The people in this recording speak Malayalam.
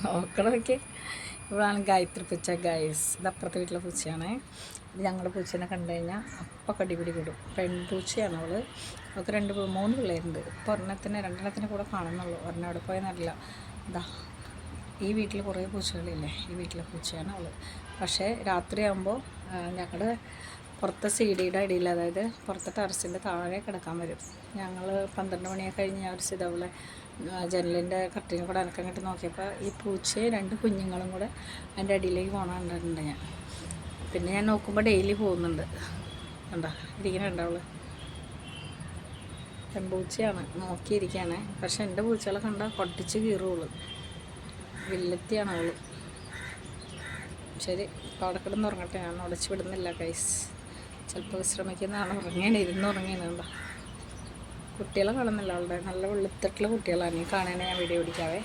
നോക്കണമൊക്കെ. ഇവളാണ് ഗായത്രി പൂച്ച. ഗൈസ്, ഇത് അപ്പുറത്തെ വീട്ടിലെ പൂച്ചയാണ്. ഇത് ഞങ്ങളുടെ പൂച്ചേനെ കണ്ടു കഴിഞ്ഞാൽ അപ്പം കടിപിടി കിടും. പെൺപൂച്ചയാണ് അവൾ. അവൾക്ക് 3 പിള്ളേരുണ്ട്. ഇപ്പോൾ രണ്ടെണ്ണത്തിനെ കൂടെ കാണുന്നുള്ളൂ. ഒരെണ്ണം അവിടെ പോയെന്നറിയില്ല. ഇതാ ഈ വീട്ടിൽ കുറേ പൂച്ചകളില്ലേ, ഈ വീട്ടിലെ പൂച്ചയാണ് അവൾ. പക്ഷേ രാത്രിയാകുമ്പോൾ ഞങ്ങളുടെ പുറത്തെ സീഡിയുടെ അടിയിൽ, അതായത് പുറത്തെ ടെറസിൻ്റെ താഴെ കിടക്കാൻ വരും. ഞങ്ങൾ 12 മണിയൊക്കെ കഴിഞ്ഞ് ഞാൻ ഒരു അവളെ ജനലിൻ്റെ കട്ടിനും കൂടെ അനക്കങ്ങിട്ട് നോക്കിയപ്പോൾ ഈ പൂച്ചയും 2 കുഞ്ഞുങ്ങളും കൂടെ അതിൻ്റെ അടിയിലേക്ക് കണ്ടിട്ടുണ്ട് ഞാൻ. പിന്നെ ഞാൻ നോക്കുമ്പോൾ ഡെയിലി പോകുന്നുണ്ട്. കണ്ടോ ഇരിക്കുന്നുണ്ട് അവൾ. പെൺപൂച്ചയാണ്, നോക്കിയിരിക്കുകയാണ്. പക്ഷെ എൻ്റെ പൂച്ചകളെ കണ്ടാൽ കൊട്ടിച്ച് കീറുള്ളൂ. വില്ലത്തിയാണ് അവൾ. ശരി, ഇപ്പോൾ അവിടെ കിടന്ന് ഉറങ്ങട്ടെ. ഞാൻ ഉടച്ച് വിടുന്നില്ല ഗൈസ്. ചിലപ്പോൾ വിശ്രമിക്കുന്നതാണ്. ഇരുന്നുറങ്ങിയാണ്. കുട്ടികളെ കാണുന്നില്ല അവളുടെ. നല്ല വെളുത്തിട്ടുള്ള കുട്ടികളാണ്. ഈ കാണാൻ ഞാൻ വീഡിയോ പിടിക്കാവേ.